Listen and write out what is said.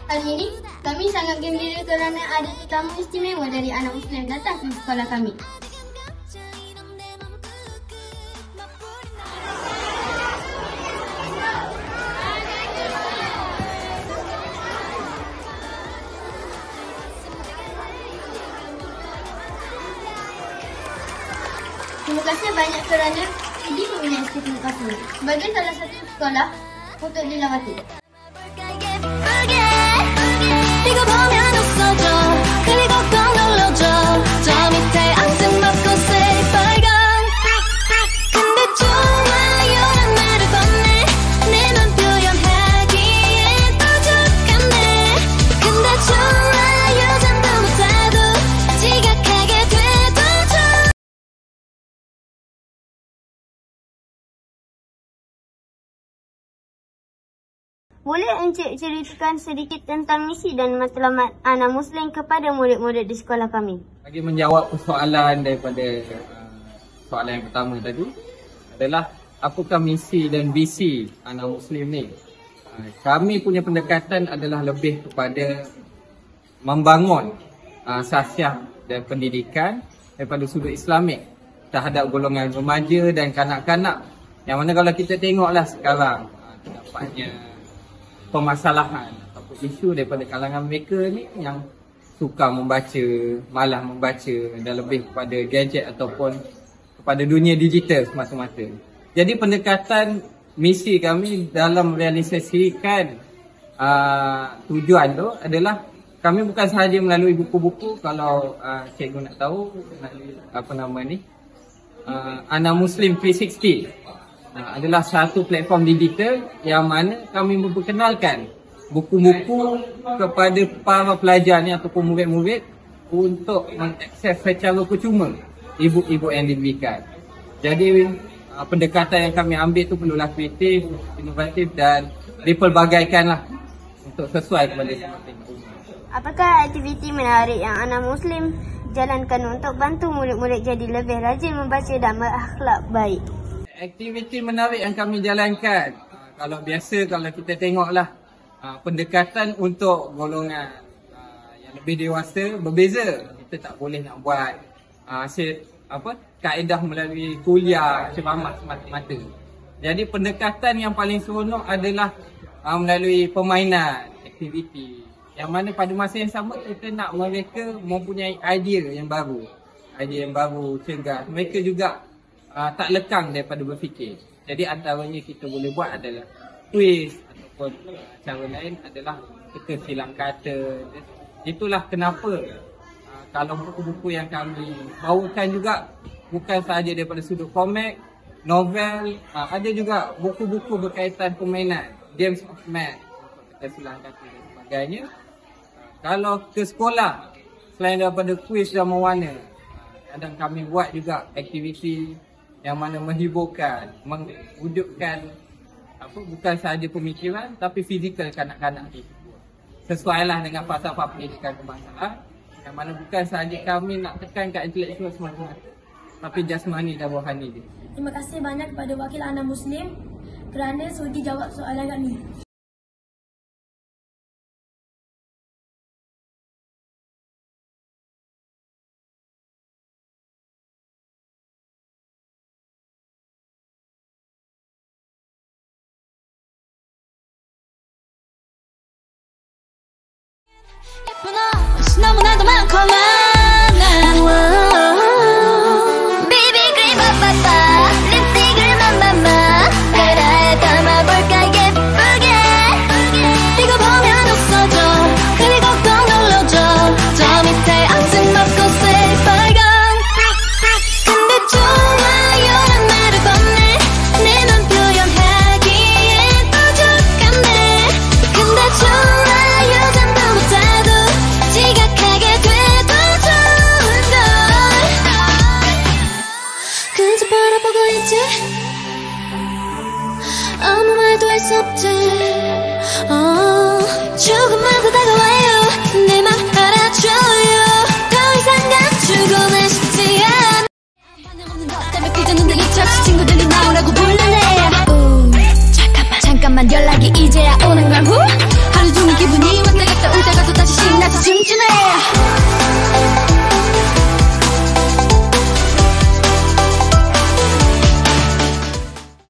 Hari ini, kami sangat gembira kerana ada tetamu istimewa dari anak Muslim datang ke sekolah kami. Terima kasih banyak kerana Idi mempunyai istimewa kami sebagai salah satu sekolah untuk dilawati. Boleh Encik ceritakan sedikit tentang misi dan matlamat anak Muslim kepada murid-murid di sekolah kami? Bagi menjawab persoalan daripada soalan yang pertama tadi adalah apakah misi dan visi anak Muslim ni? Kami punya pendekatan adalah lebih kepada membangun sasiah dan pendidikan daripada sudut Islamik terhadap golongan remaja dan kanak-kanak. Yang mana kalau kita tengoklah sekarang terdapatnya permasalahan ataupun isu daripada kalangan mereka ni yang suka membaca, malas membaca dan lebih kepada gadget ataupun kepada dunia digital semata-mata. Jadi pendekatan misi kami dalam realisasikan tujuan tu adalah kami bukan sahaja melalui buku-buku. Kalau cikgu nak tahu apa nama ni, Anak Muslim 360 adalah satu platform digital yang mana kami memperkenalkan buku-buku kepada para pelajar ni ataupun murid-murid untuk mengakses secara percuma e-book yang diberikan. Jadi pendekatan yang kami ambil tu perlulah kreatif, inovatif dan dipelbagaikanlah untuk sesuai kepada semasa umat. Apakah aktiviti menarik yang anak Muslim jalankan untuk bantu murid-murid jadi lebih rajin membaca dan berakhlak baik? Aktiviti menarik yang kami jalankan, kalau biasa kalau kita tengoklah pendekatan untuk golongan yang lebih dewasa berbeza. Kita tak boleh nak buat kaedah melalui kuliah ceramah semata-mata. Jadi pendekatan yang paling seronok adalah melalui permainan, aktiviti. Yang mana pada masa yang sama kita nak mereka mempunyai idea yang baru. Idea yang baru, cergas. Mereka juga tak lekang daripada berfikir. Jadi antaranya kita boleh buat adalah quiz ataupun cara lain adalah kita silang kata. Itulah kenapa kalau buku-buku yang kami bawakan juga bukan sahaja daripada sudut komik, novel, ada juga buku-buku berkaitan permainan, games of math, kita silang kata dan sebagainya. Kalau ke sekolah, selain daripada kuis dan mewarna, kadang kami buat juga aktiviti yang mana menghiburkan, mewujudkan bukan sahaja pemikiran tapi fizikal kanak-kanak itu. Sesuailah dengan falsafah pendidikan kebangsaan yang mana bukan sahaja kami nak tekankan intelektual semata-mata tapi jasmani dan rohani dia. Terima kasih banyak kepada wakil anak Muslim kerana sudi jawab soalan kami. 너무나도 많고 많아 BB cream 빠빠빠 립스틱을 맘맘마 그래 담아볼까 예쁘게 이거 보면 웃어줘 그리고 꼭 눌러줘 저 밑에 앙증 맞고 새빨간 근데 좋아요란 말을 건네 내 맘 표현하기엔 부족하네 근데 좋아요 전부 못해도 지각하게 돼도 좋은걸 그저 바라보고 있지 아무 말도 할 수 없지 조금만 더 다가와요